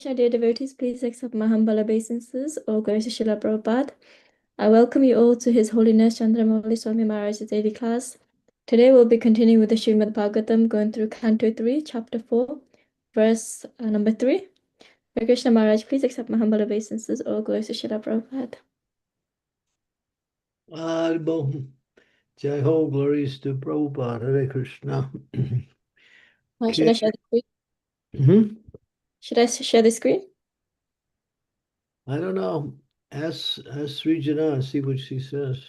Dear devotees, please accept my humble obeisances. All glory to Srila Prabhupada. I welcome you all to His Holiness Candramauli Swami Maharaj's daily class. Today we'll be continuing with the Srimad Bhagavatam, going through Canto 3, Chapter 4, verse number 3. Hare Krishna Maharaj, please accept my humble obeisances. All glory to Srila Prabhupada. Jai Ho, glories to Prabhupada, Hare Krishna. Should I share the screen? Should I share the screen? I don't know. Ask Srijana and see what she says.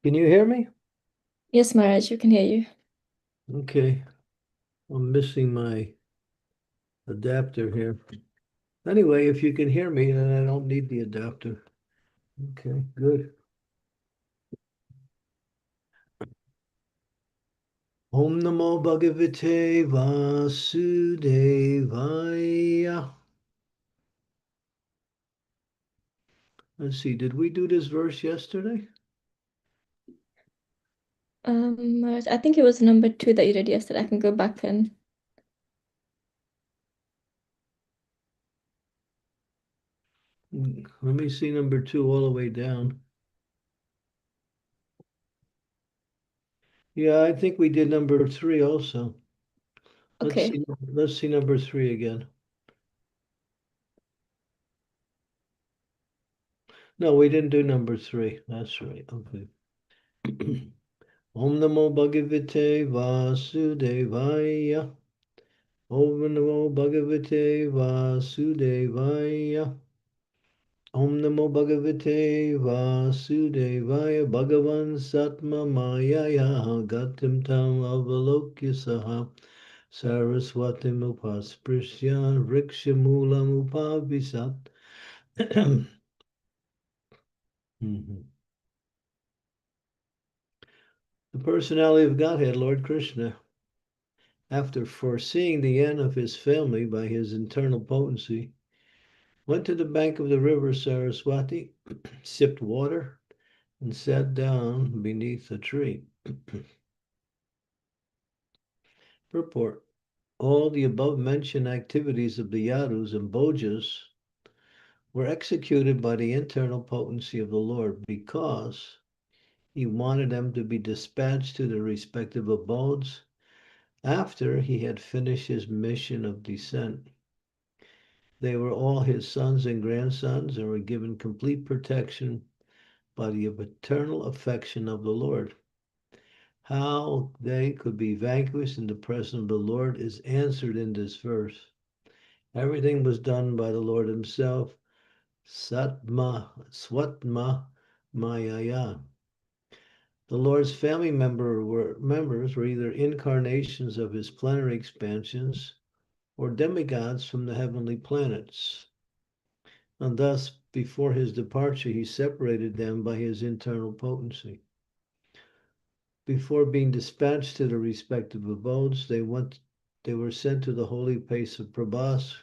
Can you hear me? Yes, Maharaj, you can hear you. Okay. I'm missing my adapter here. Anyway, if you can hear me, then I don't need the adapter. Okay, good. Om Namo Bhagavate Vasudevaya. Let's see, did we do this verse yesterday? Maharaj, I think it was number 2 that you did yesterday. I can go back and... Let me see number 2 all the way down. Yeah, I think we did number 3 also. Okay. Let's see number 3 again. No, we didn't do number 3. That's right. Okay. Om Namo Bhagavate Vasudevaya. Om Namo Bhagavate Vasudevaya. Om Namo Bhagavate Vasudevaya. Bhagavan Satma Mayaya Gatim Tam Avalokya Saha. Saraswatim Upasprisya Rikshamulam Upavisat. The personality of Godhead, Lord Krishna, after foreseeing the end of his family by his internal potency, went to the bank of the river Saraswati, sipped water, and sat down beneath a tree. Purport. All the above-mentioned activities of the Yadus and Bhojas were executed by the internal potency of the Lord because he wanted them to be dispatched to their respective abodes after he had finished his mission of descent. They were all his sons and grandsons and were given complete protection by the eternal affection of the Lord. How they could be vanquished in the presence of the Lord is answered in this verse. Everything was done by the Lord himself, Swatma Mayaya. The Lord's family members were either incarnations of his plenary expansions or demigods from the heavenly planets. And thus, before his departure, he separated them by his internal potency. Before being dispatched to their respective abodes, they were sent to the holy place of Prabhas,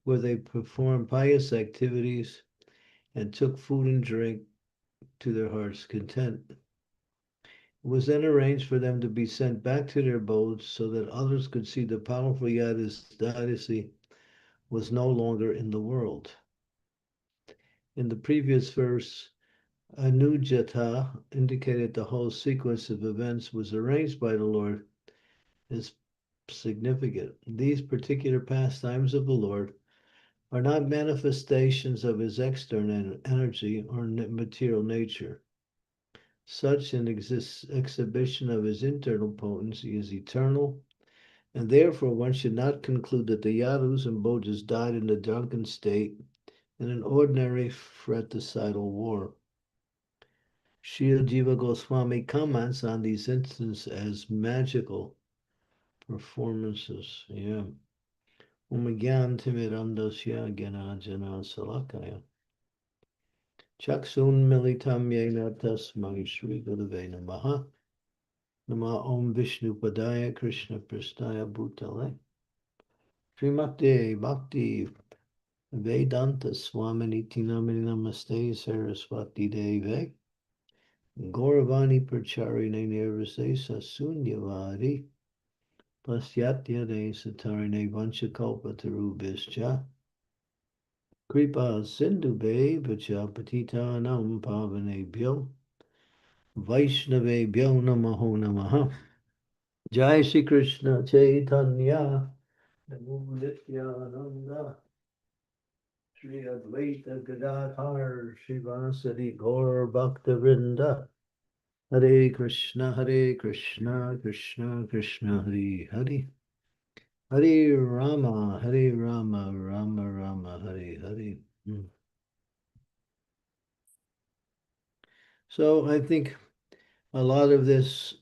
where they performed pious activities and took food and drink to their heart's content. It was then arranged for them to be sent back to their abodes so that others could see the powerful Yadisi was no longer in the world. In the previous verse, Anujata indicated the whole sequence of events was arranged by the Lord is significant. These particular pastimes of the Lord are not manifestations of his external energy or material nature. Such an exhibition of his internal potency is eternal, and therefore one should not conclude that the Yadus and Bhojas died in a drunken state in an ordinary fratricidal war. Srila Jiva Goswami comments on these instances as magical performances. Yeah. Umagyan Timirandasya Gyanajana Salakaya. Chaksun Militam Yena Tasmai Shri Gurave Namaha. Nama Om Vishnu Padaya Krishna Prastaya Bhutale. Srimate Bhakti Vedanta Swamini Tinamini Namaste Saraswati Deve. Gauravani Pracharine Nirvase Sasunyavadi. Pasyatya De Satarine Vanchakalpa Tarubhischa. Kripa Sindhube Vacha Patitanam Pavanebhyo. Vaishnavebhyo Namaho Namaha. Jai Shri Krishna Chaitanya. Namo Nityananda. Shri Advaita Gadadhar Shivasadi Gaur Bhakta Vrinda. Hare Krishna, Krishna Krishna, Hare Hare. Hare Rama, Rama Rama, Hare Hare. So I think a lot of this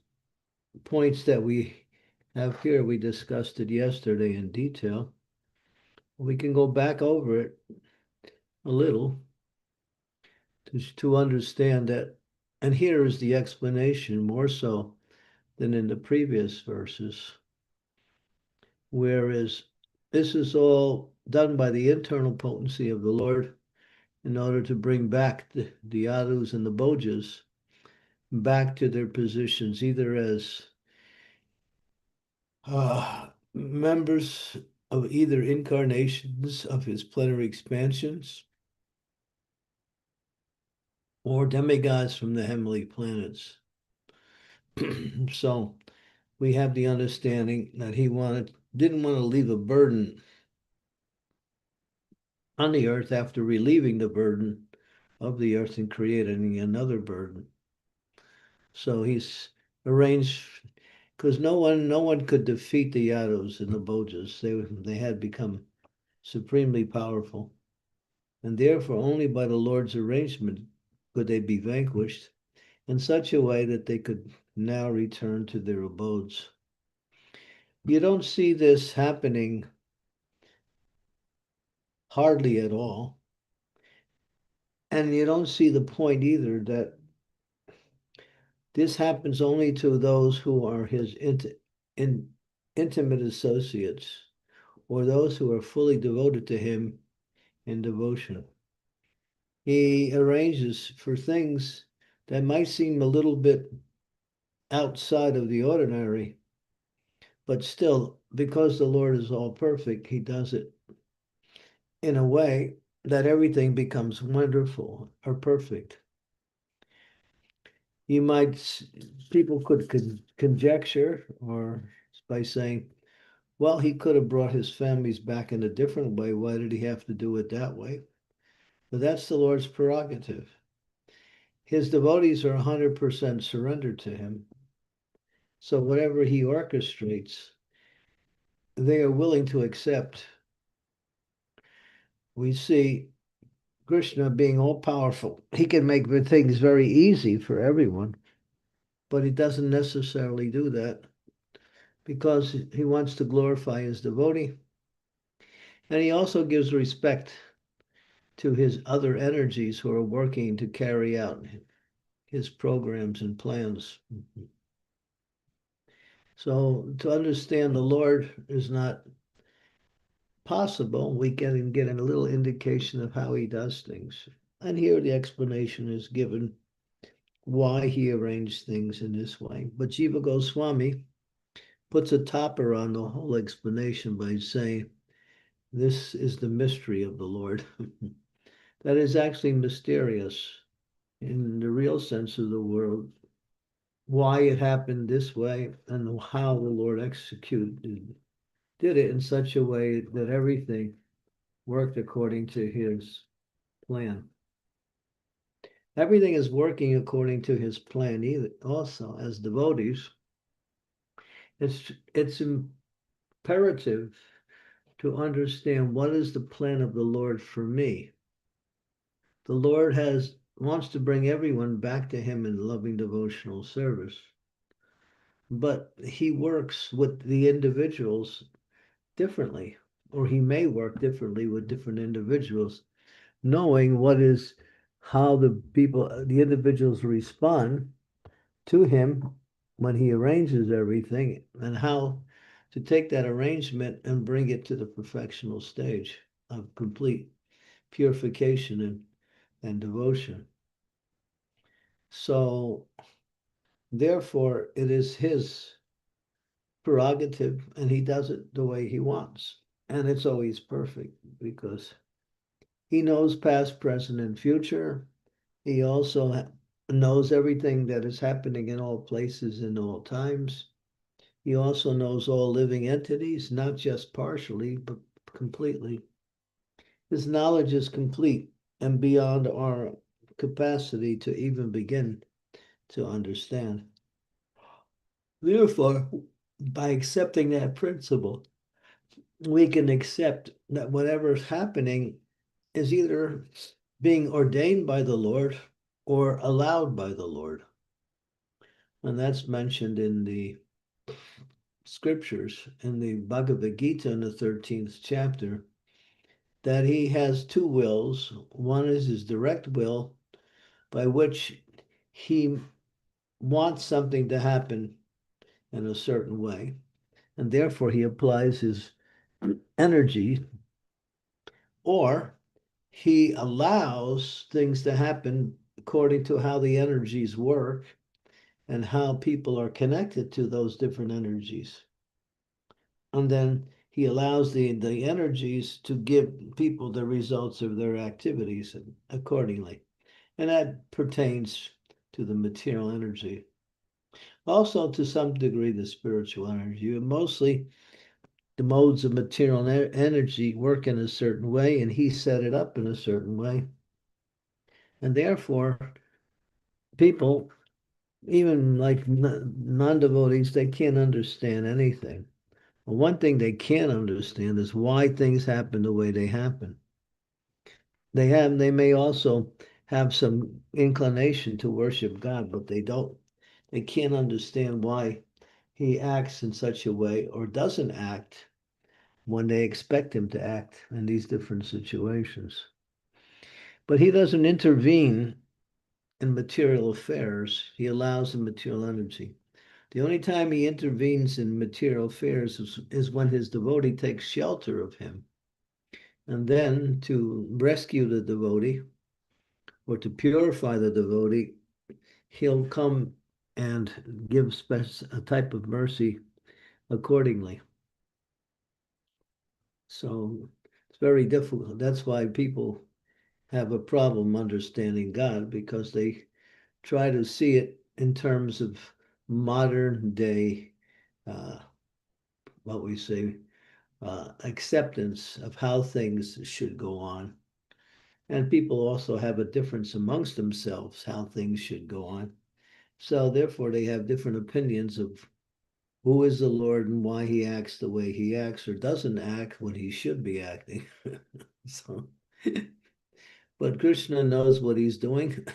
points that we have here, we discussed it yesterday in detail. We can go back over it a little to understand that, and here is the explanation more so than in the previous verses, whereas this is all done by the internal potency of the Lord in order to bring back the Yadus and the Bojas back to their positions, either as members of either incarnations of his plenary expansions or demigods from the heavenly planets. So we have the understanding that he didn't want to leave a burden on the earth after relieving the burden of the earth and creating another burden. So he's arranged, because no one could defeat the Yadus and the Bojas. They had become supremely powerful, and therefore only by the Lord's arrangement could they be vanquished in such a way that they could now return to their abodes. You don't see this happening hardly at all. And you don't see the point either that this happens only to those who are his intimate associates or those who are fully devoted to him in devotion. He arranges for things that might seem a little bit outside of the ordinary, but still, because the Lord is all perfect, he does it in a way that everything becomes wonderful or perfect. People could conjecture, or by saying, well, he could have brought his families back in a different way. Why did he have to do it that way? But that's the Lord's prerogative. His devotees are 100% surrendered to him. So whatever he orchestrates, they are willing to accept. We see Krishna being all powerful. He can make things very easy for everyone, but he doesn't necessarily do that because he wants to glorify his devotee. And he also gives respect to his other energies who are working to carry out his programs and plans. So to understand the Lord is not possible. We can get a little indication of how he does things. And here the explanation is given why he arranged things in this way. But Jiva Goswami puts a topper on the whole explanation by saying, this is the mystery of the Lord. That is actually mysterious in the real sense of the word, why it happened this way and how the Lord did it in such a way that everything worked according to his plan. Everything is working according to his plan either. Also, as devotees, it's imperative to understand what is the plan of the Lord for me. the Lord wants to bring everyone back to him in loving devotional service. But he works with the individuals differently, or he may work differently with different individuals, knowing how the individuals respond to him when he arranges everything, and how to take that arrangement and bring it to the perfectional stage of complete purification and devotion. So therefore, it is his prerogative, and he does it the way he wants. And it's always perfect because he knows past, present, and future. He also knows everything that is happening in all places in all times. He also knows all living entities, not just partially, but completely. His knowledge is complete and beyond our capacity to even begin to understand. Therefore, by accepting that principle, we can accept that whatever is happening is either being ordained by the Lord or allowed by the Lord. And that's mentioned in the scriptures, in the Bhagavad Gita in the 13th chapter, that he has two wills. One is his direct will, by which he wants something to happen in a certain way, and therefore he applies his energy, or he allows things to happen according to how the energies work and how people are connected to those different energies. And then he allows the energies to give people the results of their activities accordingly. And that pertains to the material energy. Also, to some degree, the spiritual energy. Mostly, the modes of material energy work in a certain way, and he set it up in a certain way. And therefore, people, even like non-devotees, they can't understand anything. Well, one thing they can't understand is why things happen the way they happen. They may also have some inclination to worship God, but they can't understand why he acts in such a way or doesn't act when they expect him to act in these different situations. But he doesn't intervene in material affairs. He allows the material energy. The only time he intervenes in material affairs is when his devotee takes shelter of him. And then to rescue the devotee or to purify the devotee, he'll come and give a type of mercy accordingly. So it's very difficult. That's why people have a problem understanding God, because they try to see it in terms of modern day, uh, what we say, acceptance of how things should go on. And people also have a difference amongst themselves how things should go on. So therefore, they have different opinions of who is the Lord and why he acts the way he acts or doesn't act when he should be acting. So, but Krishna knows what he's doing.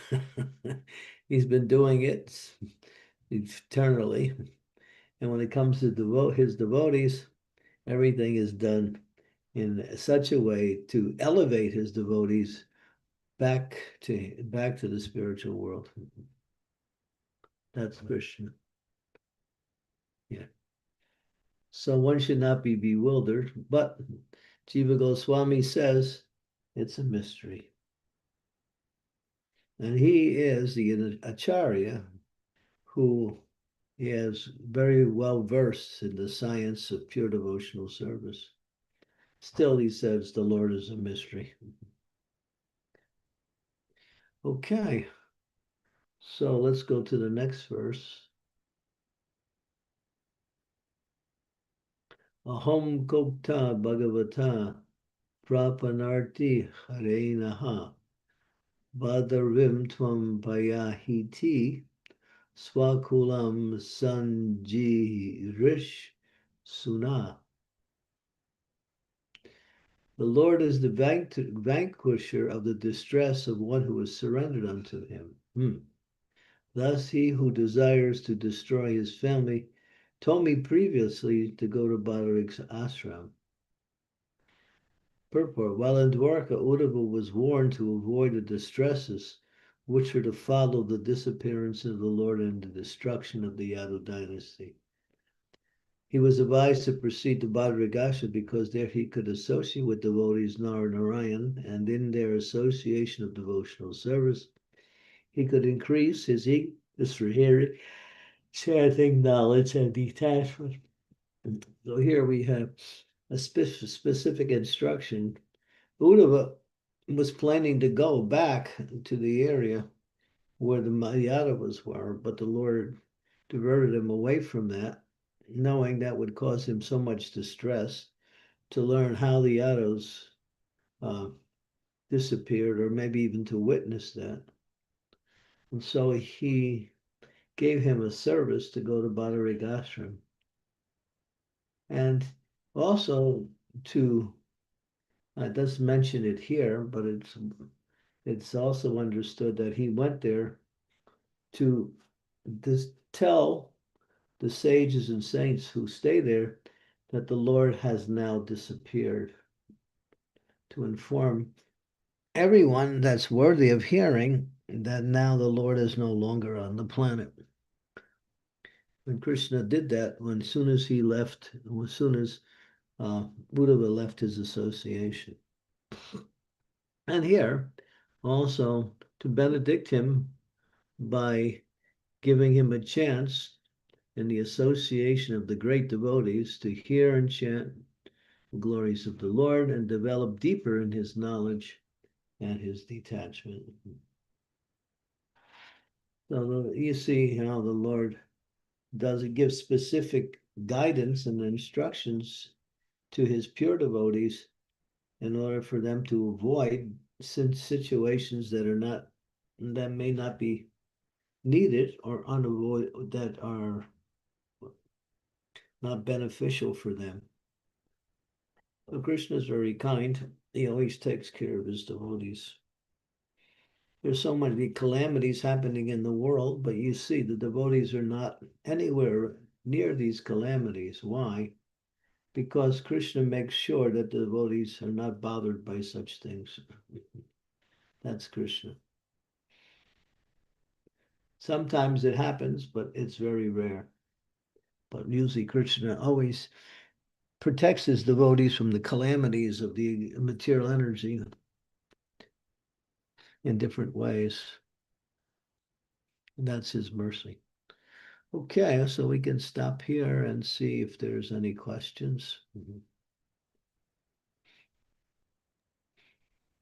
He's been doing it eternally. And when it comes to his devotees, everything is done in such a way to elevate his devotees back to the spiritual world. That's Krishna. Yeah. So one should not be bewildered, but Jiva Goswami says it's a mystery. And he is the Acharya who is very well versed in the science of pure devotional service. Still, he says the Lord is a mystery. Okay, so let's go to the next verse. Aham Gopta Bhagavata Prapanarti Harenaha Badarvim Tvam Payahiti Swakulam Sanjirish Suna. The Lord is the vanquisher of the distress of one who is surrendered unto him. Thus, he who desires to destroy his family told me previously to go to Badarik's ashram. Purport. While in Dwarka, Uddhava was warned to avoid the distresses which were to follow the disappearance of the Lord and the destruction of the Yadu dynasty. He was advised to proceed to Bhadragasha because there he could associate with devotees Narayan, and in their association of devotional service, he could increase his eagerness for hearing, chanting, knowledge, and detachment. So here we have a specific instruction. Uddhava was planning to go back to the area where the Yadavas were, but the Lord diverted him away from that, knowing that would cause him so much distress, to learn how the Yadavas disappeared, or maybe even to witness that. And so he gave him a service to go to Badarik Ashram. And also to, it doesn't mention it here, but it's also understood that he went there to tell the sages and saints who stay there that the Lord has now disappeared, to inform everyone that's worthy of hearing that now the Lord is no longer on the planet. When Krishna did that, as soon as he left, as soon as Uddhava left his association. And here, also to benedict him by giving him a chance in the association of the great devotees to hear and chant the glories of the Lord and develop deeper in his knowledge and his detachment. So you see how the Lord give specific guidance and instructions to his pure devotees in order for them to avoid situations that may not be needed or that are not beneficial for them. So Krishna is very kind. He always takes care of his devotees. There's so many calamities happening in the world, but you see the devotees are not anywhere near these calamities. Why? Because Krishna makes sure that the devotees are not bothered by such things. That's Krishna. Sometimes it happens, but it's very rare. But usually Krishna always protects his devotees from the calamities of the material energy in different ways. And that's his mercy. Okay, so we can stop here and see if there's any questions.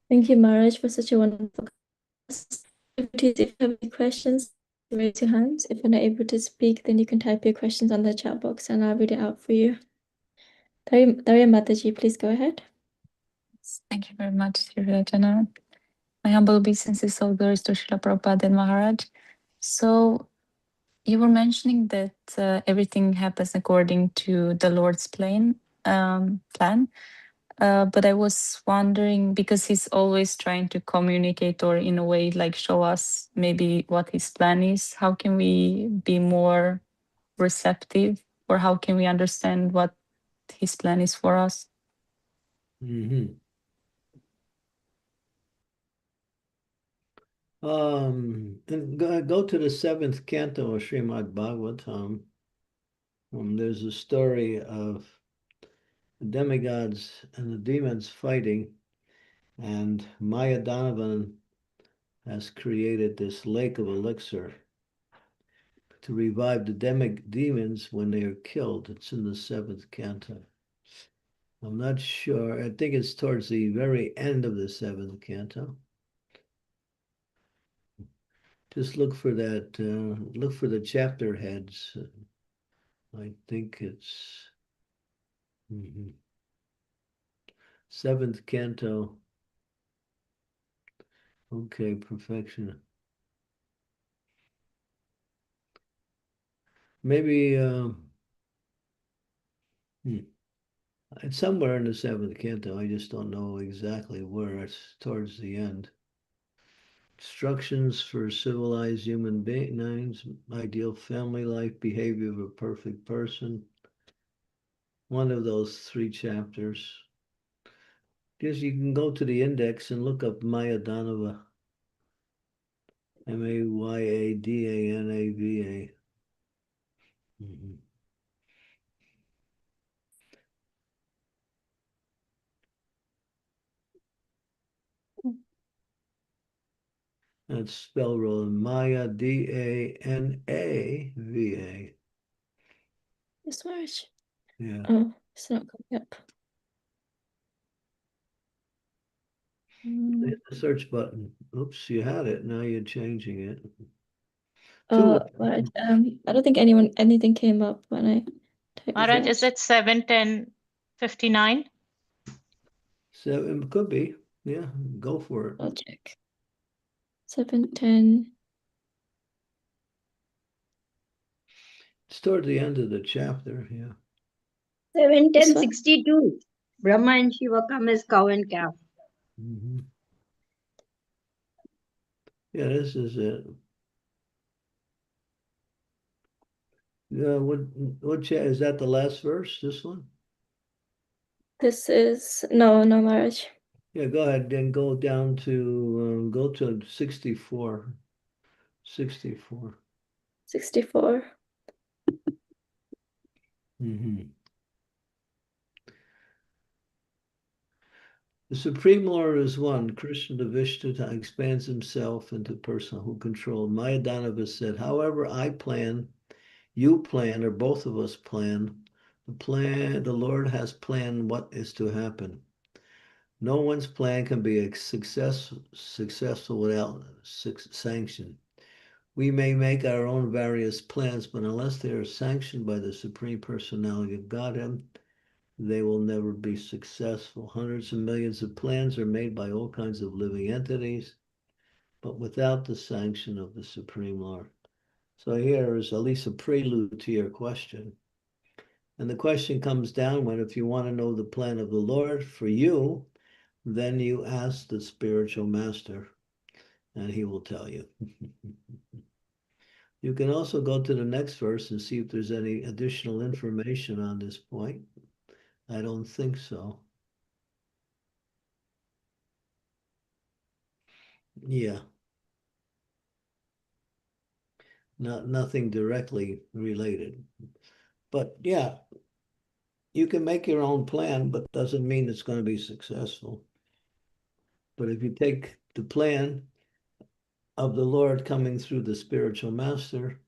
Thank you, Maharaj, for such a wonderful class. If you have any questions, raise your hands. If you're not able to speak, then you can type your questions on the chat box and I'll read it out for you. Daria Mataji, please go ahead. Thank you very much, Sri Rajana. My humble obeisances, all glories to Srila Prabhupada and Maharaj. So you were mentioning that everything happens according to the Lord's plan. But I was wondering, because he's always trying to communicate or in a way like show us maybe what his plan is, how can we be more receptive, or how can we understand what his plan is for us? Mm-hmm. And go to the 7th canto of Srimad Bhagavatam. There's a story of the demigods and the demons fighting, and Maya Donovan has created this lake of elixir to revive the demons when they are killed. It's in the 7th canto. I'm not sure. I think it's towards the very end of the 7th canto. Just look for that. Look for the chapter heads. I think it's 7th canto. Okay, perfection. Maybe It's somewhere in the seventh canto. I just don't know exactly where. It's towards the end. Instructions for civilized human beings, ideal family life, behavior of a perfect person. One of those 3 chapters. Just you can go to the index and look up Mayadanava. Mayadadanava. Mm-hmm. That's spelled wrong. Mayadanava. Yes, Maharaj. Yeah. Oh, it's not coming up. Hit the search button. Oops, you had it. Now you're changing it. But I don't think anything came up when I typed Maharaj, that. is it 7:10:59? So it could be. Yeah, go for it. I'll check. 7:10. It's toward the end of the chapter. Yeah. 7:10:62. Brahma and Shiva come as cow and calf. Mm-hmm. Yeah, this is it. Yeah, what is that the last verse? This one? This is no Maharaj. Yeah, go ahead. Then go down to 64. 64. 64. Mm-hmm. The Supreme Lord is one. Krishna Vishnu expands himself into person who controls. Mayadanava said, however I plan, you plan, or both of us plan. The Lord has planned what is to happen. No one's plan can be successful without sanction. We may make our own various plans, but unless they are sanctioned by the Supreme Personality of Godhead, they will never be successful. Hundreds of millions of plans are made by all kinds of living entities, but without the sanction of the Supreme Lord. So here is at least a prelude to your question. And the question comes down when, if you want to know the plan of the Lord for you, then you ask the spiritual master, and he will tell you. You can also go to the next verse and see if there's any additional information on this point. I don't think so. Yeah. Nothing directly related. But yeah, you can make your own plan, but doesn't mean it's going to be successful. But if you take the plan of the Lord coming through the spiritual master,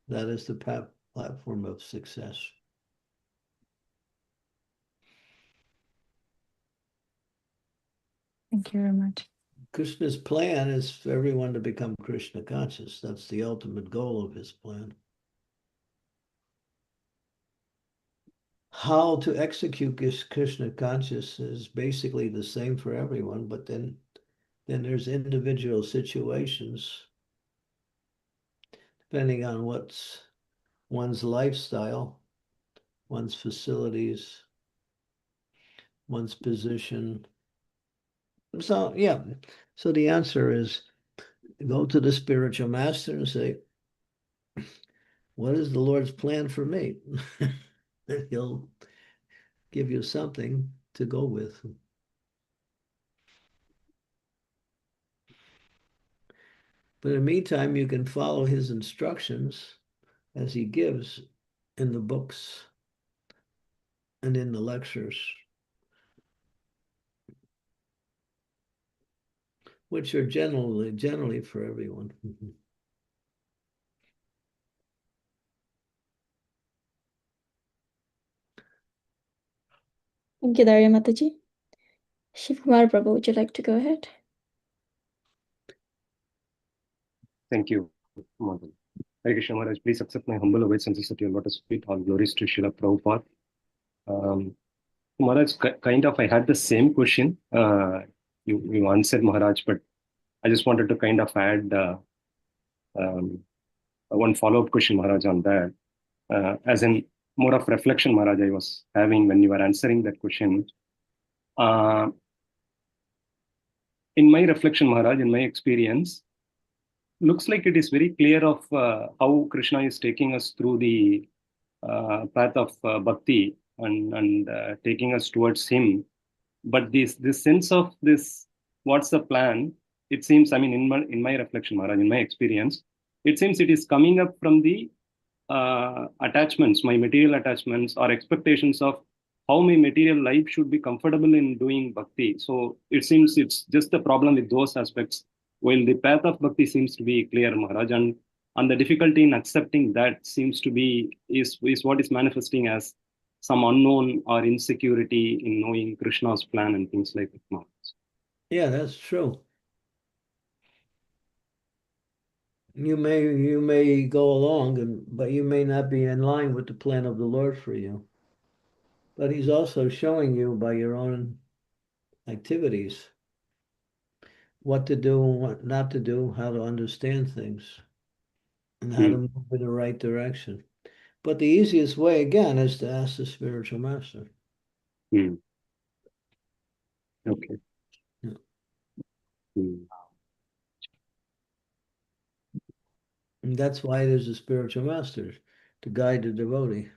that is the platform of success. Thank you very much. Krishna's plan is for everyone to become Krishna conscious. That's the ultimate goal of his plan. How to execute this Krishna conscious is basically the same for everyone, but then there's individual situations depending on what's one's lifestyle, one's facilities, one's position. So yeah, so the answer is go to the spiritual master and say, what is the Lord's plan for me? And he'll give you something to go with. But in the meantime, you can follow his instructions as he gives in the books and in the lectures, which are generally for everyone. Thank you, Darya Mataji. Shiv Kumar Prabhu, would you like to go ahead? Thank you, Madhu. Hare Krishna Maharaj, please accept my humble obeisances at your lotus feet. All glories to Srila Prabhupada. Maharaj, kind of, I had the same question. You answered, Maharaj, but I just wanted to kind of add one follow-up question, Maharaj, on that. As in, more of reflection, Maharaj, I was having when you were answering that question. In my reflection, Maharaj, in my experience, looks like it is very clear of how Krishna is taking us through the path of bhakti and taking us towards him. But this sense of this, what's the plan? It seems, I mean, in my reflection, Maharaj, in my experience, it seems it is coming up from the attachments, my material attachments or expectations of how my material life should be comfortable in doing bhakti. So it seems it's just the problem with those aspects. While the path of bhakti seems to be clear, Maharaj, and the difficulty in accepting that seems to be is what is manifesting as some unknown or insecurity in knowing Krishna's plan and things like that, Maharaj. Yeah, that's true. You may go along, but you may not be in line with the plan of the Lord for you. But he's also showing you by your own activities what to do and what not to do, how to understand things, and how to move in the right direction. But the easiest way, again, is to ask the spiritual master. Okay. Yeah. And that's why there's a spiritual master to guide the devotee.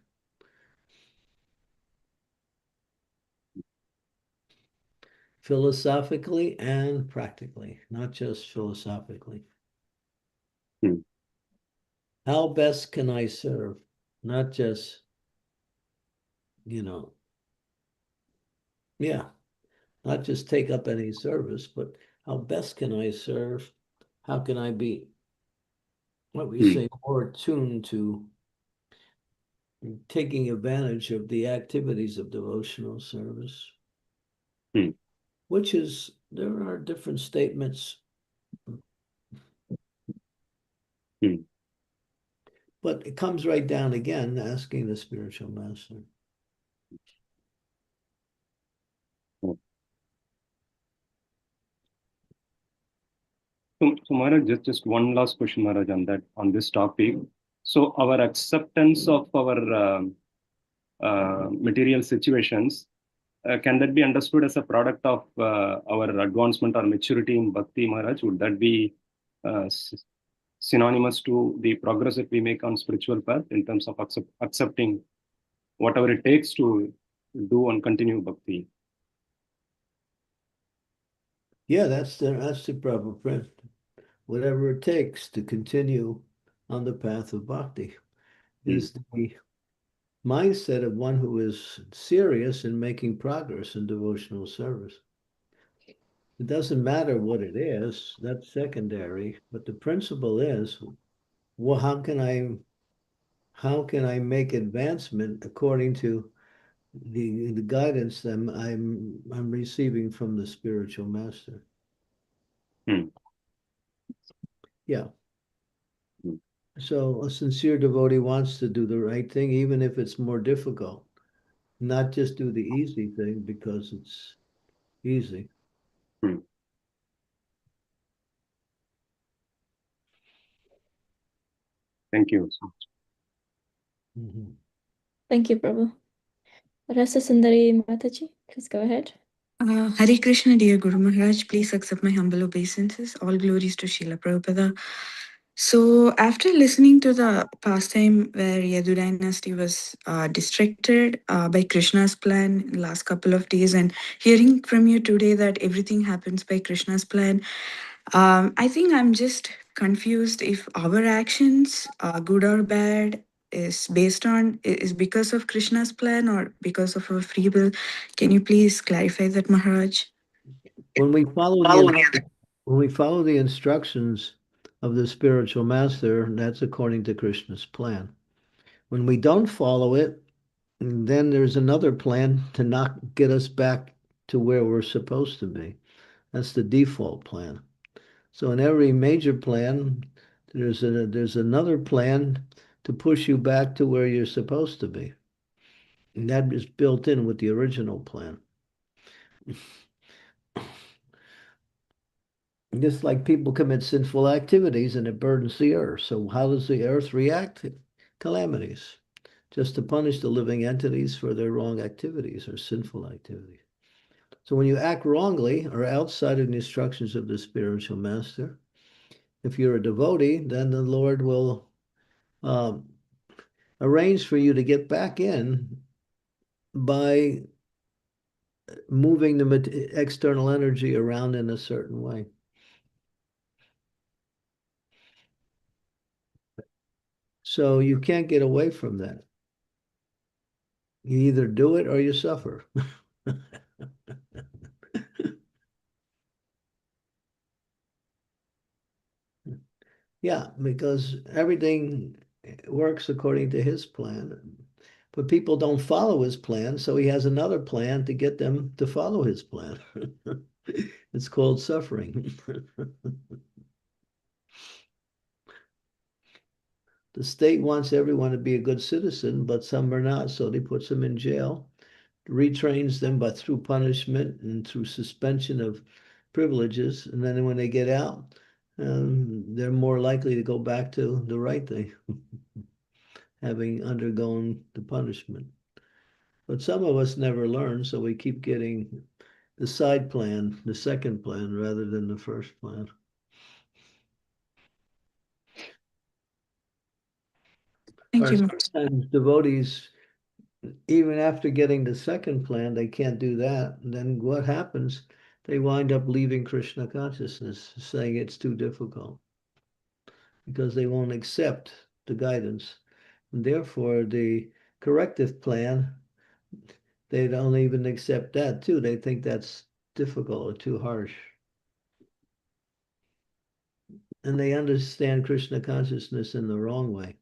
Philosophically and practically, not just philosophically. How best can I serve? Not just, not just take up any service, but how best can I serve? How can I be, what we say, more attuned to taking advantage of the activities of devotional service? Which is, there are different statements. But it comes right down again, asking the spiritual master. So Maharaj, just one last question, Maharaj, on this topic. So our acceptance of our material situations, can that be understood as a product of our advancement or maturity in bhakti, Maharaj? Would that be synonymous to the progress that we make on spiritual path in terms of accepting whatever it takes to do and continue bhakti? Yeah, that's the proper print. Whatever it takes to continue on the path of bhakti is the mindset of one who is serious in making progress in devotional service. It doesn't matter what it is, that's secondary, but the principle is, well, how can I make advancement according to the guidance that I'm receiving from the spiritual master? Yeah. So a sincere devotee wants to do the right thing, even if it's more difficult. Not just do the easy thing because it's easy. Thank you. Thank you, Prabhu. Rasa Sundari Mataji, please go ahead. Hare Krishna, dear Guru Maharaj, please accept my humble obeisances. All glories to Srila Prabhupada. So, after listening to the pastime where Yadu dynasty was distracted by Krishna's plan in the last couple of days, and hearing from you today that everything happens by Krishna's plan, I think I'm just confused if our actions, good or bad, is because of Krishna's plan or because of our free will. Can you please clarify that, Maharaj? When we follow the instructions of the spiritual master, that's according to Krishna's plan. When we don't follow it, then there's another plan to not get us back to where we're supposed to be. That's the default plan. So in every major plan, there's another plan to push you back to where you're supposed to be. And that is built in with the original plan. Just like people commit sinful activities and it burdens the earth. So how does the earth react? Calamities. just to punish the living entities for their wrong activities or sinful activities. So when you act wrongly or outside of the instructions of the spiritual master, if you're a devotee, then the Lord will arrange for you to get back in by moving the external energy around in a certain way. So you can't get away from that. You either do it or you suffer. Yeah, because everything works according to his plan. But people don't follow his plan, so he has another plan to get them to follow his plan. It's called suffering. The state wants everyone to be a good citizen, but some are not, so they put them in jail, retrains them by through punishment and through suspension of privileges, and then when they get out, they're more likely to go back to the right thing, having undergone the punishment. But some of us never learn, so we keep getting the side plan, the second plan, rather than the first plan. Thank Or you. sometimes devotees, even after getting the second plan, they can't do that. And then what happens? They wind up leaving Krishna consciousness, saying it's too difficult because they won't accept the guidance. And therefore, the corrective plan, they don't even accept that too. They think that's difficult or too harsh. And they understand Krishna consciousness in the wrong way.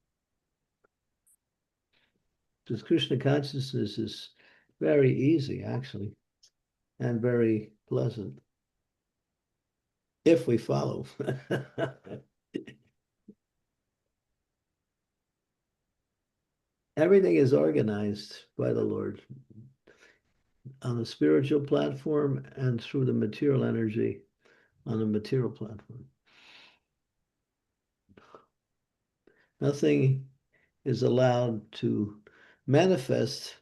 Because Krishna consciousness is very easy, actually, and very pleasant if we follow. Everything is organized by the Lord on the spiritual platform and through the material energy on the material platform. Nothing is allowed to manifest,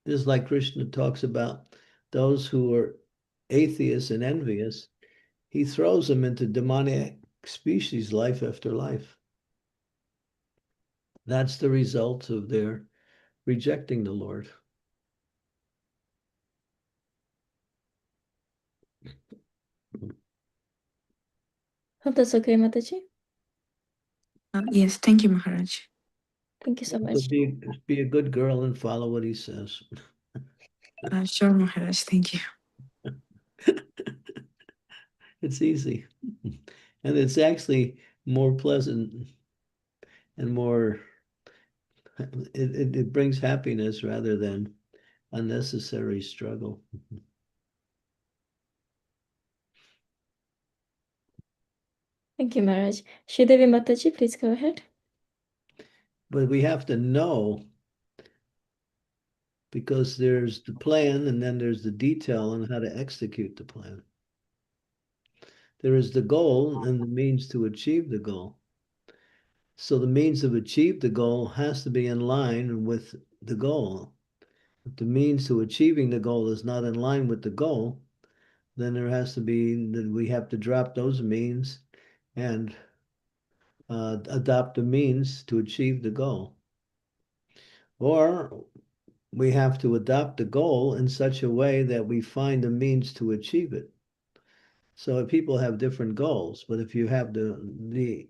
just like Krishna talks about those who are atheists and envious. He throws them into demoniac species life after life. That's the result of their rejecting the Lord. Hope that's okay, Mataji. Yes, thank you, Maharaj. Thank you so So much. be a good girl and follow what he says. Sure, Maharaj, thank you. It's easy. And it's actually more pleasant and more, it brings happiness rather than unnecessary struggle. Thank you, Maharaj. Sridevi Mataji, please go ahead. But we have to know, because there's the plan and then there's the detail on how to execute the plan. There is the goal and the means to achieve the goal. So the means to achieve the goal has to be in line with the goal. If the means to achieving the goal is not in line with the goal, then there has to be that we have to drop those means and adopt the means to achieve the goal. Or we have to adopt the goal in such a way that we find the means to achieve it. So people have different goals, but if you have the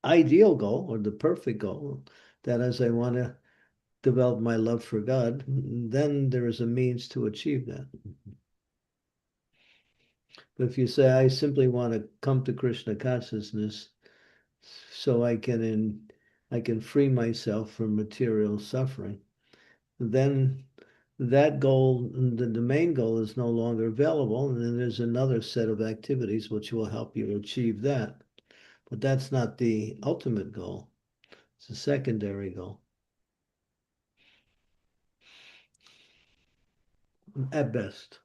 ideal goal or the perfect goal, that is, I want to develop my love for God, then there is a means to achieve that. But if you say, I simply want to come to Krishna consciousness so I can free myself from material suffering, then that goal, the main goal, is no longer available, and then there's another set of activities which will help you achieve that. But that's not the ultimate goal. It's a secondary goal. At best.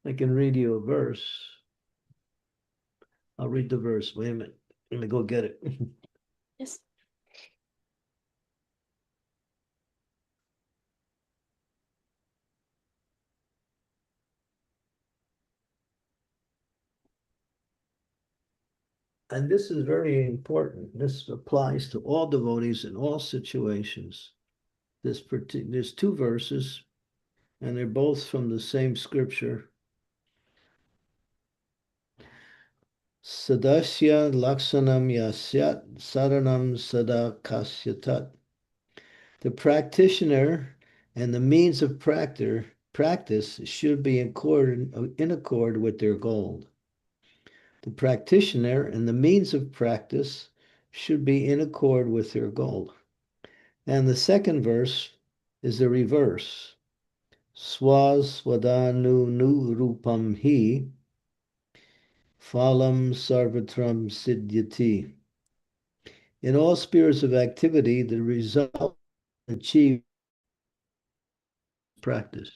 I can read you a verse. I'll read the verse. Wait a minute. Let me go get it. Yes. And this is very important. This applies to all devotees in all situations. There's two verses, and they're both from the same scripture. Sadasya laksanam yasyat saranam sada kasyatat. The practitioner and the means of practice should be in accord with their goal. The practitioner and the means of practice should be in accord with their goal. And the second verse is the reverse. Swaswadanu nu rupam hi phalam sarvatram siddhyati. In all spheres of activity, the result achieved practice.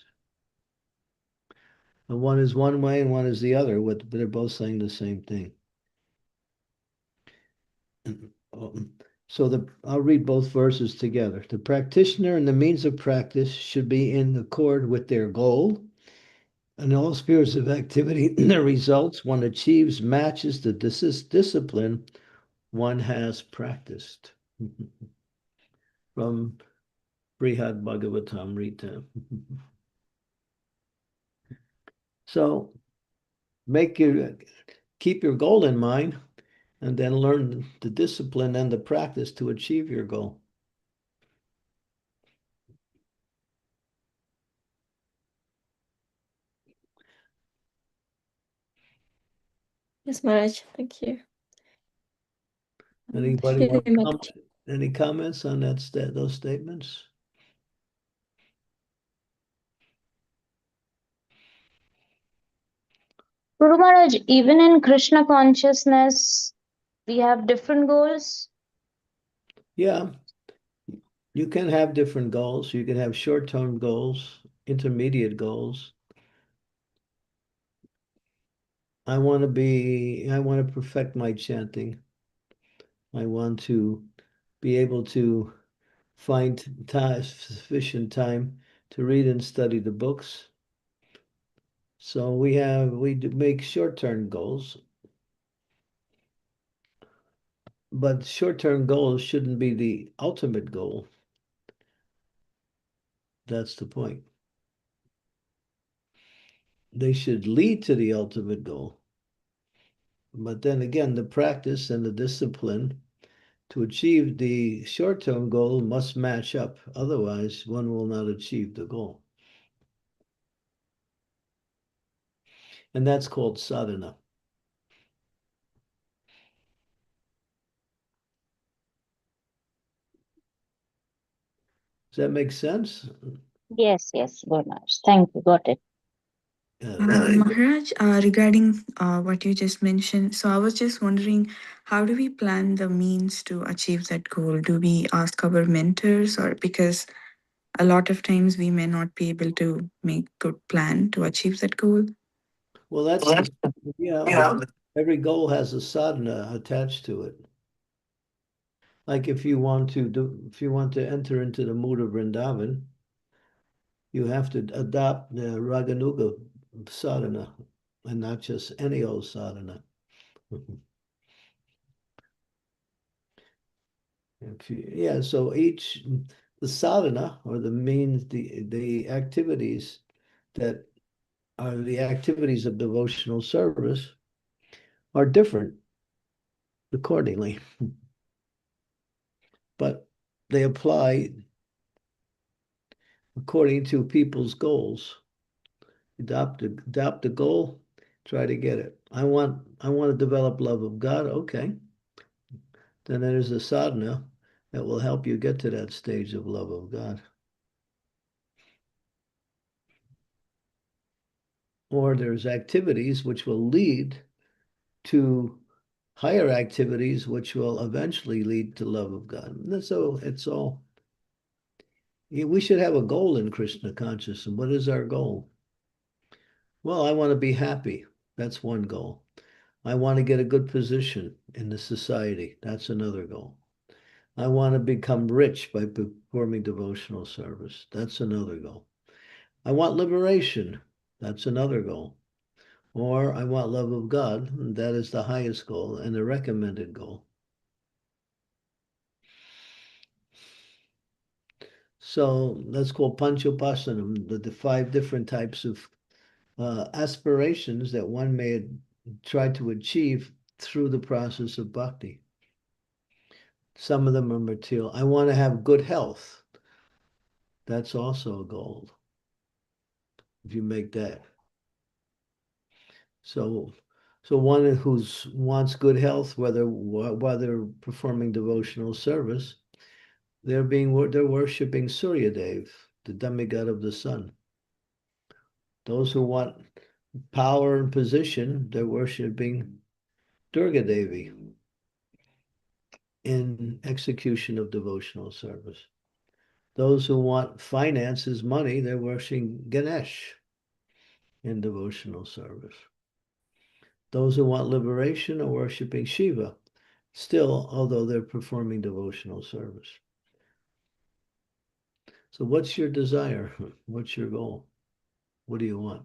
And one is one way and one is the other, but they're both saying the same thing. So I'll read both verses together. The practitioner and the means of practice should be in accord with their goal. In all spheres of activity, the results one achieves matches the discipline one has practiced. From Brihad Bhagavatamrita. So keep your goal in mind and then learn the discipline and the practice to achieve your goal. Yes, Maharaj. Thank you. Anybody want Feeling to much. any comments on those statements? Guru Maharaj, even in Krishna consciousness, we have different goals. Yeah, you can have different goals. You can have short-term goals, intermediate goals. I want to perfect my chanting. I want to be able to find sufficient time to read and study the books. So we make short-term goals, but short-term goals shouldn't be the ultimate goal. That's the point. They should lead to the ultimate goal. But then again, the practice and the discipline to achieve the short-term goal must match up. Otherwise, one will not achieve the goal. And that's called sadhana. Does that make sense? Yes, Guru Maharaj. Thank you. Got it. Maharaj, regarding what you just mentioned, so I was just wondering, how do we plan the means to achieve that goal? Do we ask our mentors, or because a lot of times we may not be able to make good plan to achieve that goal? Well, every goal has a sadhana attached to it. Like if you want to enter into the mood of Vrindavan, you have to adopt the Raganuga sadhana and not just any old sadhana. So the sadhana or the activities that are the activities of devotional service are different accordingly, but they apply according to people's goals. Adopt a goal, try to get it. I want to develop love of God. Okay, then there's a sadhana that will help you get to that stage of love of God. Or there's activities which will lead to higher activities which will eventually lead to love of God. And so it's all, we should have a goal in Krishna consciousness. What is our goal? Well, I want to be happy. That's one goal. I want to get a good position in the society. That's another goal. I want to become rich by performing devotional service. That's another goal. I want liberation. That's another goal. Or I want love of God. And that is the highest goal and the recommended goal. So that's called Panchopasanam, the 5 different types of aspirations that one may try to achieve through the process of bhakti. Some of them are material. I want to have good health. That's also a goal. If you make that. So one who wants good health, whether while they're performing devotional service, they're worshiping Suryadev, the demigod of the sun. Those who want power and position, they're worshiping Durga Devi in execution of devotional service. Those who want finances, money, they're worshiping Ganesh in devotional service. Those who want liberation are worshiping Shiva, still, although they're performing devotional service. So what's your desire? What's your goal? What do you want?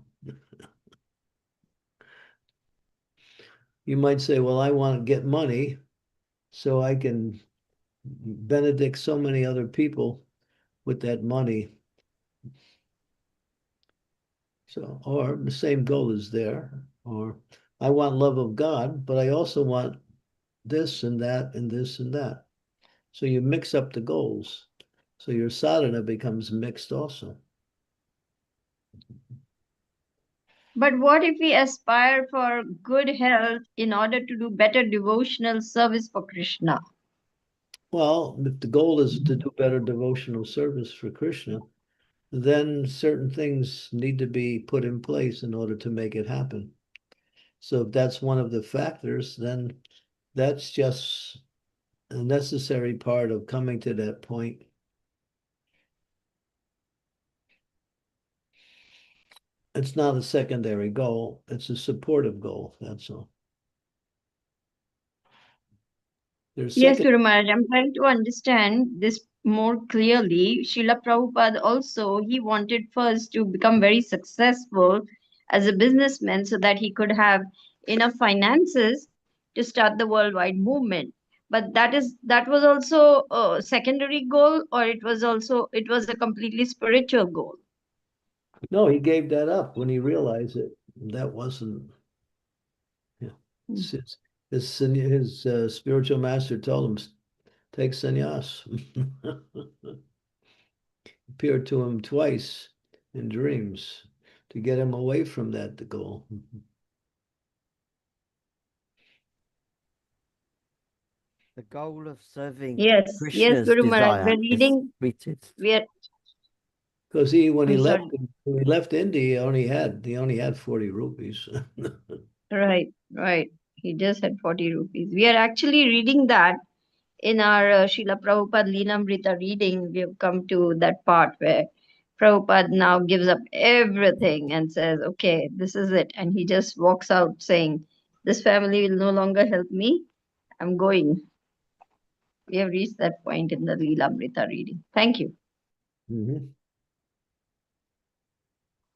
You might say, well, I want to get money so I can benedict so many other people with that money. So, or the same goal is there. Or I want love of God, but I also want this and that and this and that. So you mix up the goals. So your sadhana becomes mixed also. But what if we aspire for good health in order to do better devotional service for Krishna? Well, if the goal is to do better devotional service for Krishna, then certain things need to be put in place in order to make it happen. So if that's one of the factors, then that's just a necessary part of coming to that point. It's not a secondary goal, it's a supportive goal, that's all. Yes, Guru Maharaj, I'm trying to understand this more clearly. Srila Prabhupada also, he wanted first to become very successful as a businessman so that he could have enough finances to start the worldwide movement. But that was also a secondary goal, or it was a completely spiritual goal. No, he gave that up when he realized that that wasn't, yeah. His spiritual master told him, take sannyas. Appeared to him twice in dreams to get him away from that goal. The goal of serving Yes, Krishna's Guru Maharaj, desire is reached. Because when he left India, he only had 40 rupees. Right. He just had 40 rupees. We are actually reading that in our Srila Prabhupada Leelamrita reading. We have come to that part where Prabhupada now gives up everything and says, okay, this is it. And he just walks out saying, this family will no longer help me. I'm going. We have reached that point in the Leelamrita reading. Thank you.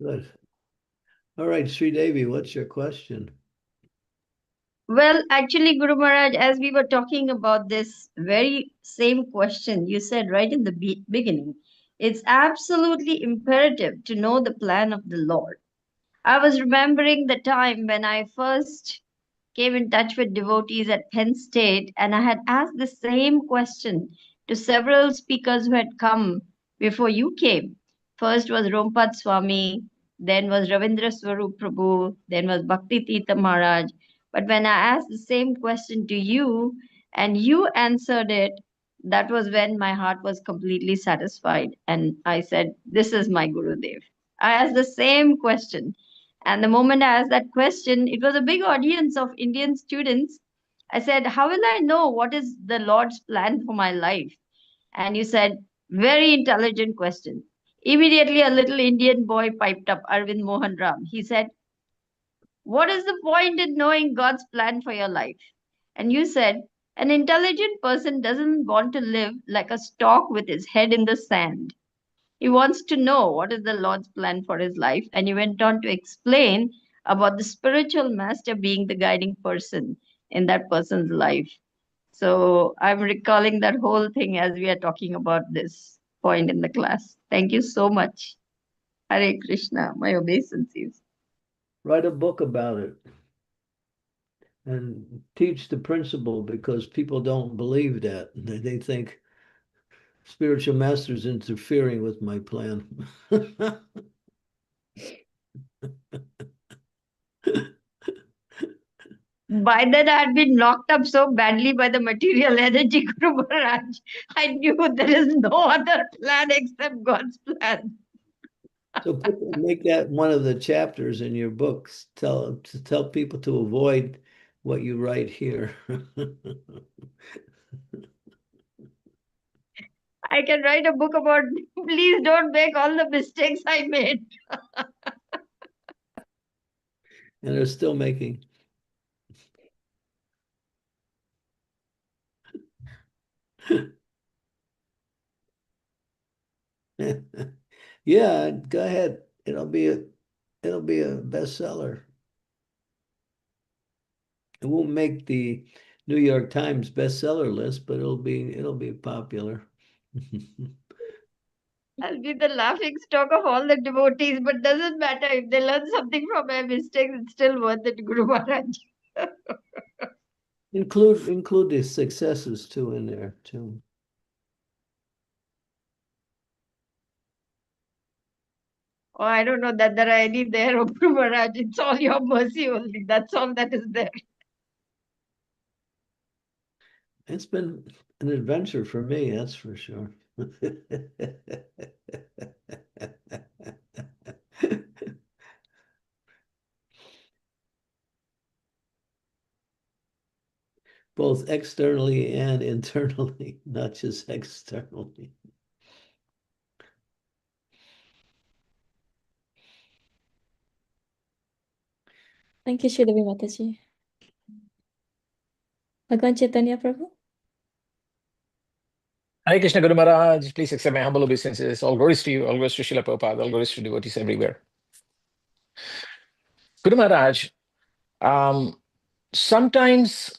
Good. All right, Sri Devi, what's your question? Well, actually, Guru Maharaj, as we were talking about this very same question, you said right in the beginning, it's absolutely imperative to know the plan of the Lord. I was remembering the time when I first came in touch with devotees at Penn State, and I had asked the same question to several speakers who had come before you came. First was Rompad Swami, then was Ravindra Swarup Prabhu, then was Bhakti Tirtha Maharaj. But when I asked the same question to you and you answered it, that was when my heart was completely satisfied. And I said, this is my Gurudev. I asked the same question. And the moment I asked that question, it was a big audience of Indian students. I said, how will I know what is the Lord's plan for my life? And you said, very intelligent question. Immediately, a little Indian boy piped up, Arvind Mohan Ram. He said, What is the point in knowing God's plan for your life? And you said, an intelligent person doesn't want to live like a stork with his head in the sand. He wants to know what is the Lord's plan for his life. And you went on to explain about the spiritual master being the guiding person in that person's life. So I'm recalling that whole thing as we are talking about this point in the class. Thank you so much. Hare Krishna, my obeisances. Write a book about it and teach the principle, because people don't believe that. They think spiritual masters interfering with my plan. By then, I had been knocked up so badly by the material energy, Guru Maharaj. I knew there is no other plan except God's plan. So make that one of the chapters in your books. Tell people to avoid what you write here. I can write a book about, please don't make all the mistakes I made. And they're still making. Yeah, go ahead. It'll be a bestseller. It won't make the New York Times bestseller list, but it'll be popular. I'll be the laughing stock of all the devotees, but doesn't matter if they learn something from my mistakes, it's still worth it, Guru Maharaj. Include the successes too in there too. Oh, I don't know that there are any there, oh, Guru Maharaj. It's all your mercy only. That's all that is there. It's been an adventure for me, that's for sure. Both externally and internally, not just externally. Thank you, Sridevi Mataji. Bhagwan Chaitanya Prabhu. Hare Krishna Guru Maharaj, please accept my humble obeisances. All glories to you, all glories to Srila Prabhupada, all glories to devotees everywhere. Guru Maharaj, sometimes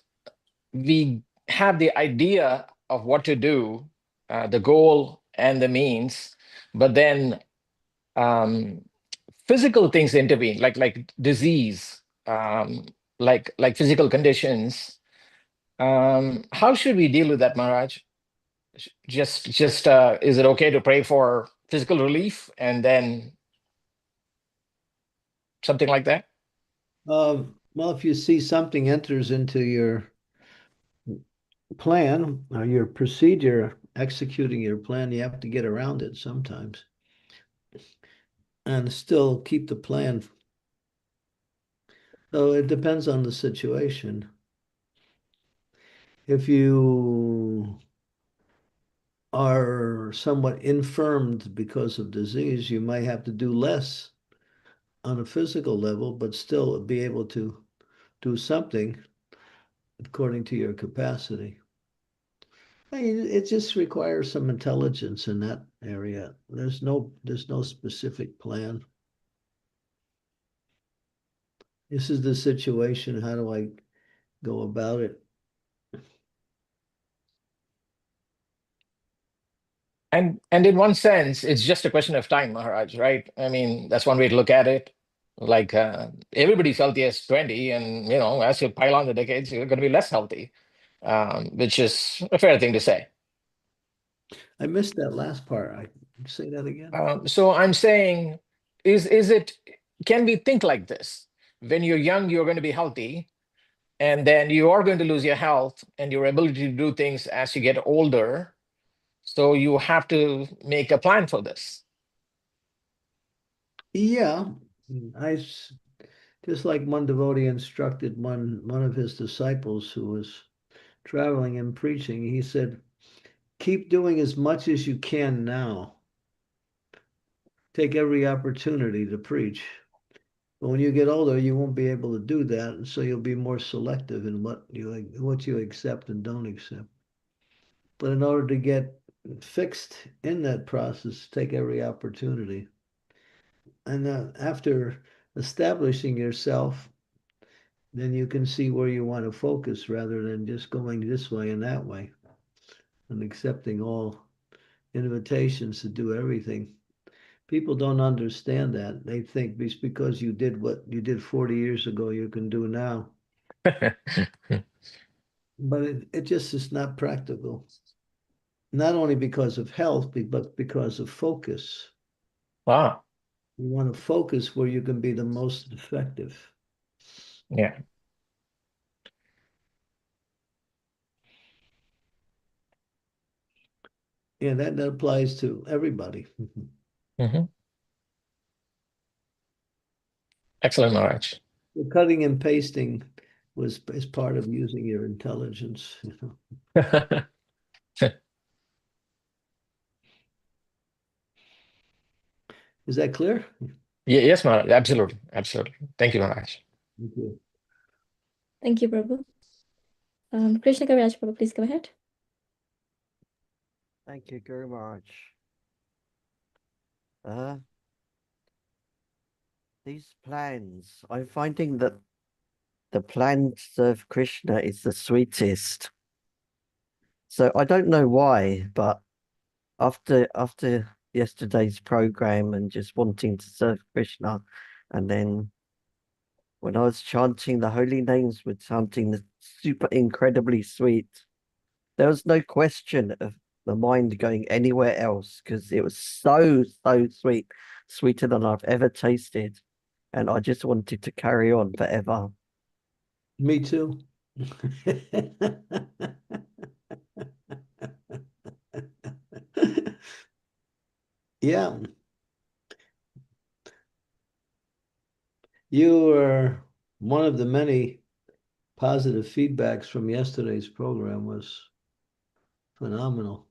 we have the idea of what to do, the goal and the means, but then physical things intervene, like disease, like physical conditions. How should we deal with that, Maharaj? Just is it okay to pray for physical relief and then something like that? Well, if you see something enters into your plan or your procedure, executing your plan, you have to get around it sometimes and still keep the plan. So it depends on the situation. If you are somewhat infirmed because of disease, you might have to do less on a physical level, but still be able to do something according to your capacity. I mean, it just requires some intelligence in that area. There's no specific plan. This is the situation. How do I go about it? And in one sense, it's just a question of time, Maharaj, right? I mean, that's one way to look at it. Like everybody's healthy as 20, and as you pile on the decades, you're going to be less healthy, which is a fair thing to say. I missed that last part. I say that again. So I'm saying, can we think like this? When you're young, you're going to be healthy, and then you are going to lose your health and your ability to do things as you get older. So you have to make a plan for this. Yeah, just like one devotee instructed one of his disciples who was traveling and preaching. He said, keep doing as much as you can now. Take every opportunity to preach. But when you get older, you won't be able to do that, and so you'll be more selective in what you accept and don't accept. But in order to get fixed in that process, take every opportunity. And after establishing yourself, then you can see where you want to focus rather than just going this way and that way and accepting all invitations to do everything. People don't understand that. They think it's because you did what you did 40 years ago, you can do now. But it just is not practical. Not only because of health, but because of focus. Wow. You want to focus where you can be the most effective. Yeah. Yeah, that applies to everybody. Mm-hmm. Excellent, Maharaj. The cutting and pasting is part of using your intelligence. Is that clear? Yes, Maharaj. Absolutely. Absolutely. Thank you, Maharaj. Thank you. Thank you, Prabhu. Krishna Kaviraj, Prabhu, please go ahead. Thank you, Guru Maharaj. These plans, I'm finding that the plan to serve Krishna is the sweetest. So I don't know why, but after yesterday's program and just wanting to serve Krishna, and then when I was chanting the holy names, with chanting the super incredibly sweet, there was no question of the mind going anywhere else because it was so sweet, sweeter than I've ever tasted, and I just wanted to carry on forever. Me too. Yeah. You were one of the many positive feedbacks from yesterday's program was phenomenal.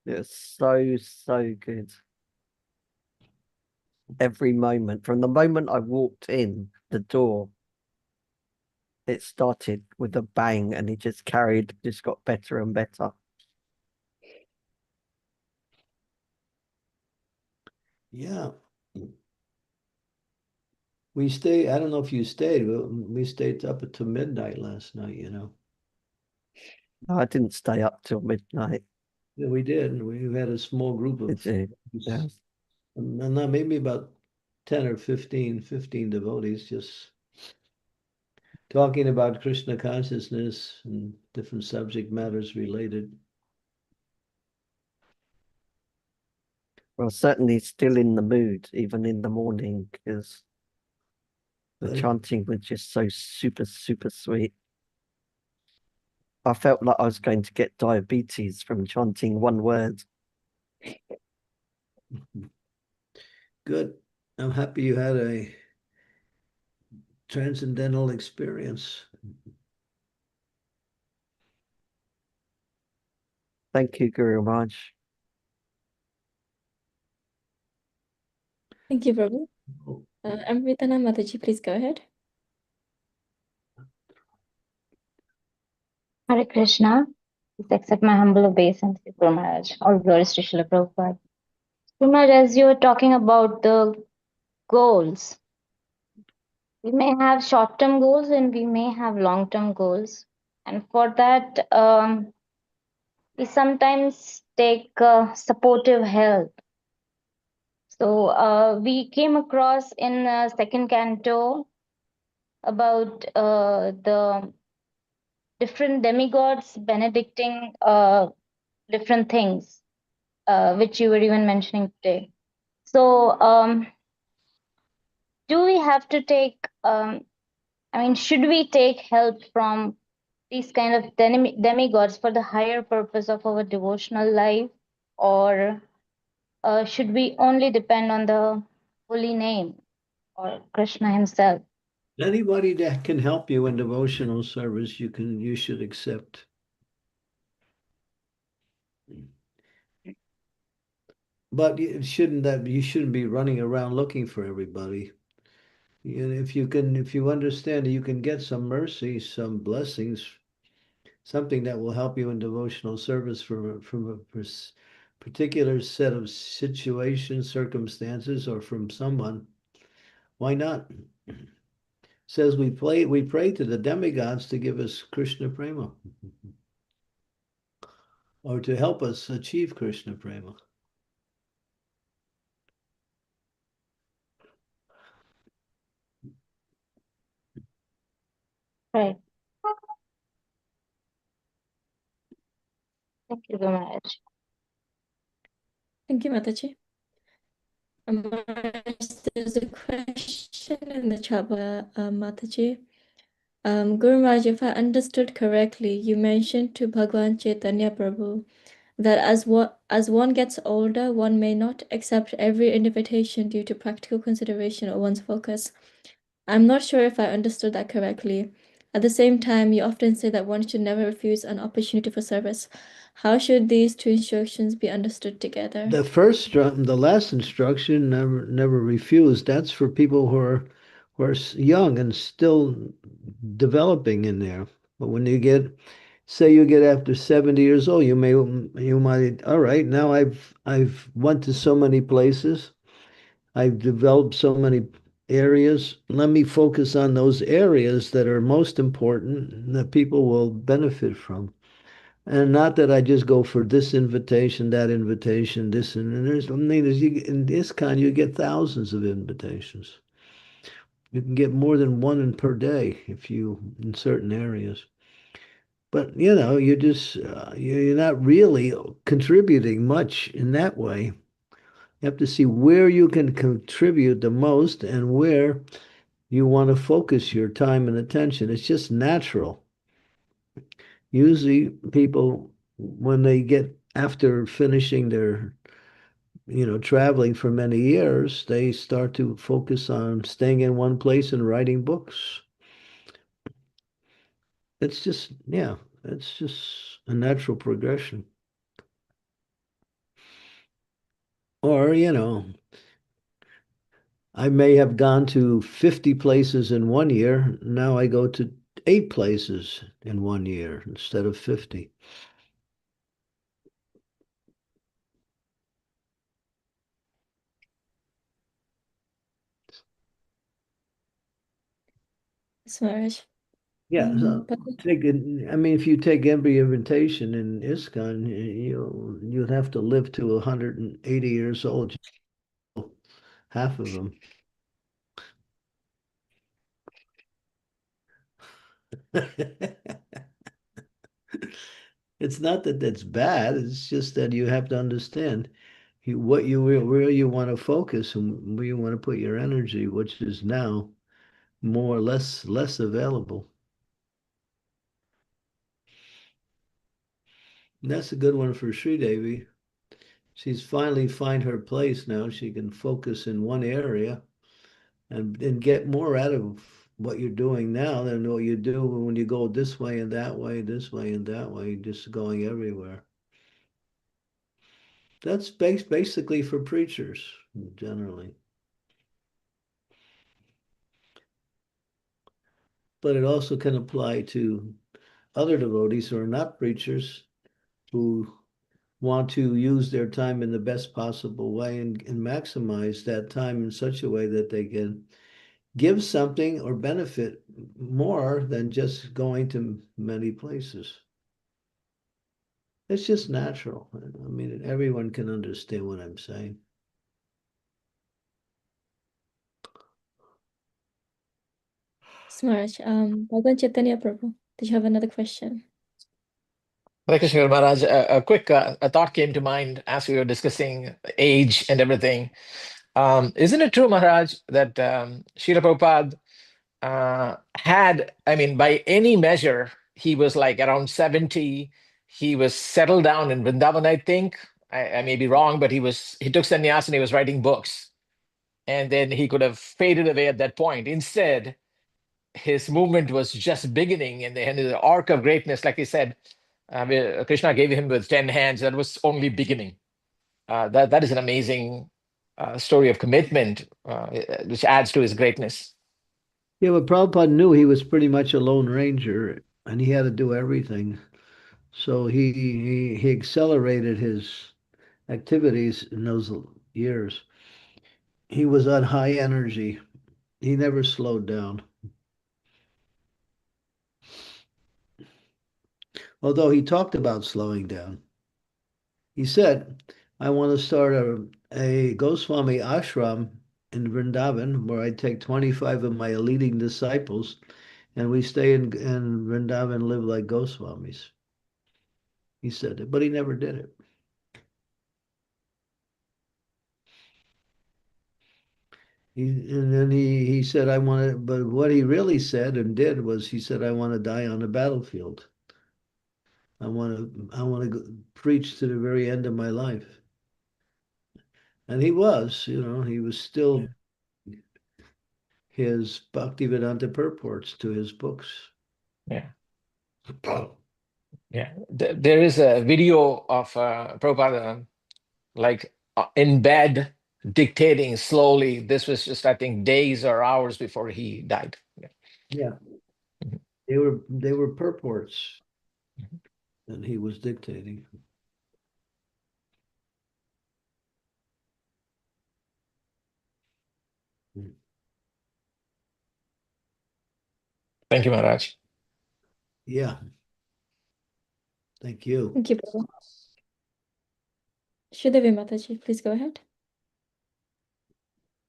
It was so good. Every moment, from the moment I walked in the door, it started with a bang and it just got better and better. Yeah. I don't know if you stayed, but we stayed up until midnight last night, you know. No, I didn't stay up till midnight. Yeah, we did. And we had a small group of, Yes. not maybe about 10 or 15 devotees just talking about Krishna consciousness and different subject matters related. Well, certainly still in the mood, even in the morning, because the chanting was just so super sweet. I felt like I was going to get diabetes from chanting one word. Good. I'm happy you had a transcendental experience. Thank you, Guru Maharaj. Thank you, Prabhu. Amritana Mataji, please go ahead. Hare Krishna. Please accept my humble obeisance, Guru Maharaj. All glories to Srila Prabhupada. Guru Maharaj, as you were talking about the goals, we may have short-term goals and we may have long-term goals. And for that, we sometimes take supportive help. So we came across in second canto about the different demigods benedicting different things, which you were even mentioning today. So do we have to take, should we take help from these kind of demigods for the higher purpose of our devotional life? Or should we only depend on the holy name or Krishna himself? Anybody that can help you in devotional service, you should accept. But you shouldn't be running around looking for everybody. And if you understand it, you can get some mercy, some blessings, something that will help you in devotional service from a particular set of situations, circumstances, or from someone. Why not? It says we pray to the demigods to give us Krishna prema, or to help us achieve Krishna prema. Right. Thank you, Guru Maharaj. Thank you, Mataji. There's a question in the chat, Mataji. Guru Maharaj, if I understood correctly, you mentioned to Bhagwan Chaitanya Prabhu that as one gets older, one may not accept every invitation due to practical consideration or one's focus. I'm not sure if I understood that correctly. At the same time, you often say that one should never refuse an opportunity for service. How should these two instructions be understood together? The last instruction, never refuse. That's for people who are young and still developing in there. But when you get, say, you get after 70 years old, you might, all right, now I've went to so many places, I've developed so many areas. Let me focus on those areas that are most important and that people will benefit from. And not that I just go for this invitation, that invitation, this and there's. I mean, in ISKCON you get thousands of invitations. You can get more than one per day if you in certain areas. But you just you're not really contributing much in that way. You have to see where you can contribute the most and where you want to focus your time and attention. It's just natural. Usually people, when they get after finishing their, traveling for many years, they start to focus on staying in one place and writing books. It's just, yeah, it's just a natural progression. Or, I may have gone to 50 places in 1 year. Now I go to 8 places in 1 year instead of 50. Smash. Yeah, so if you take every invitation in ISKCON, you'd have to live to 180 years old, half of them. It's not that that's bad. It's just that you have to understand where you want to focus and where you want to put your energy, which is now more or less available. And that's a good one for Sridevi. She's finally find her place now. She can focus in one area and get more out of what you're doing now than what you do when you go this way and that way, this way and that way, just going everywhere. That's basically for preachers generally. But it also can apply to other devotees who are not preachers, who want to use their time in the best possible way and maximize that time in such a way that they can give something or benefit more than just going to many places. It's just natural. I mean, everyone can understand what I'm saying. Smash. Bhagwan Chaitanya Prabhu, did you have another question? Hare Krishna Guru Maharaj, a quick a thought came to mind as we were discussing age and everything. Isn't it true, Maharaj, that Srila Prabhupada had, I mean, by any measure, he was like around 70. He was settled down in Vrindavan, I think. I may be wrong, but he took sannyas and he was writing books. And then he could have faded away at that point. Instead, his movement was just beginning, and the arc of greatness, like he said, Krishna gave him with 10 hands. That was only beginning. That is an amazing story of commitment, which adds to his greatness. Yeah, but Prabhupada knew he was pretty much a lone ranger and he had to do everything. So he accelerated his activities in those years. He was on high energy. He never slowed down. Although he talked about slowing down. He said, I want to start a Goswami ashram in Vrindavan where I take 25 of my leading disciples and we stay in Vrindavan and live like Goswamis. He said it, but he never did it. And then he said, I want to, but what he really said and did was he said, I want to die on the battlefield. I want to preach to the very end of my life. And he was, he was still his Bhaktivedanta purports to his books. Yeah. Yeah. There is a video of Prabhupada like in bed dictating slowly. This was just, I think, days or hours before he died. Yeah. Mhm. They were purports and he was dictating. Thank you, Maharaj. Yeah. Thank you. Thank you, Prabhu. Shudevi Mataji, please go ahead.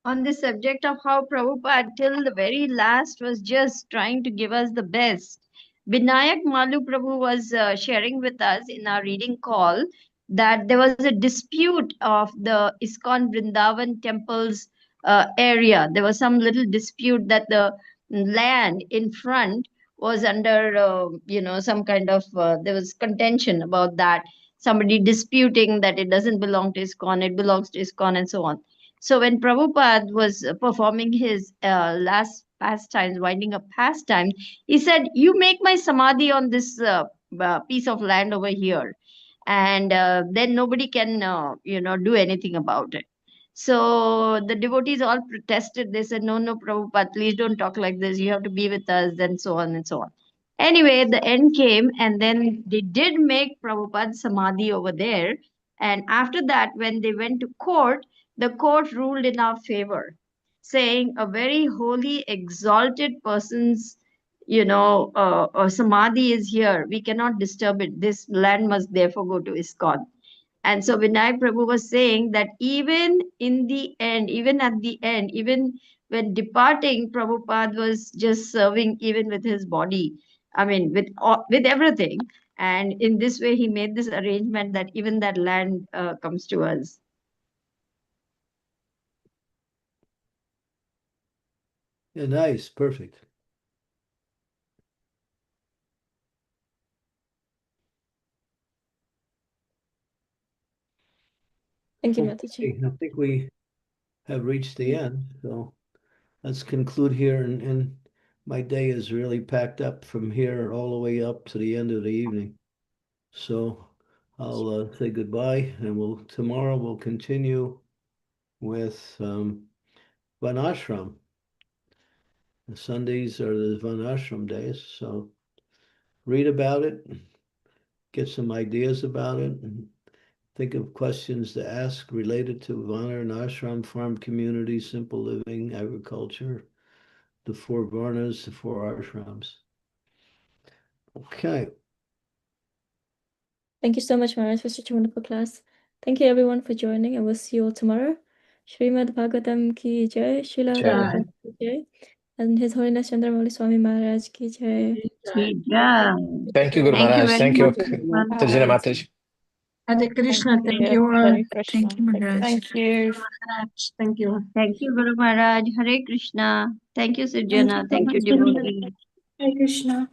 On the subject of how Prabhupada till the very last was just trying to give us the best. Vinayak Malu Prabhu was sharing with us in our reading call that there was a dispute of the ISKCON Vrindavan temple's area. There was some little dispute that the land in front was under, some kind of, there was contention about that. Somebody disputing that it doesn't belong to ISKCON, it belongs to ISKCON and so on. So when Prabhupada was performing his last pastimes, winding up pastimes, he said, "You make my samadhi on this piece of land over here, and then nobody can, do anything about it." So the devotees all protested. They said, "No, no, Prabhupada, please don't talk like this. You have to be with us," and so on and so on. Anyway, the end came, and then they did make Prabhupada samadhi over there. And after that, when they went to court, the court ruled in our favor, saying a very holy, exalted person's, samadhi is here. We cannot disturb it. This land must therefore go to ISKCON. And so Vinay Prabhu was saying that even in the end, even at the end, even when departing, Prabhupada was just serving even with his body. I mean, with everything. And in this way, he made this arrangement that even that land comes to us. Yeah, nice. Perfect. Thank you, Mataji. Okay, I think we have reached the end. So let's conclude here. And my day is really packed up from here all the way up to the end of the evening. So I'll say goodbye, and tomorrow we'll continue with Vanashram. The Sundays are the Vanashram days, so read about it, get some ideas about it, and think of questions to ask related to Vana and Ashram, farm community, simple living, agriculture, the 4 Varnas, the 4 ashrams. Okay. Thank you so much, Maharaj, for such a wonderful class. Thank you, everyone, for joining, and we'll see you all tomorrow. Srimad Bhagavatam ki jai, Srila Jai. Prabhupada ki jai, and His Holiness Candramauli Swami Maharaj ki jai. Yeah. Thank you, Guru Thank you Maharaj. very Thank you, much. Tajina Mataji. Hare Krishna. Thank you all. Hare Krishna. Thank you, Maharaj. Thank you. Maharaj. Thank you. Thank you, Guru Maharaj. Hare Krishna. Thank you, Thank Sujana. you so Thank you, much, Guru devotee. Maharaj. Hare Krishna.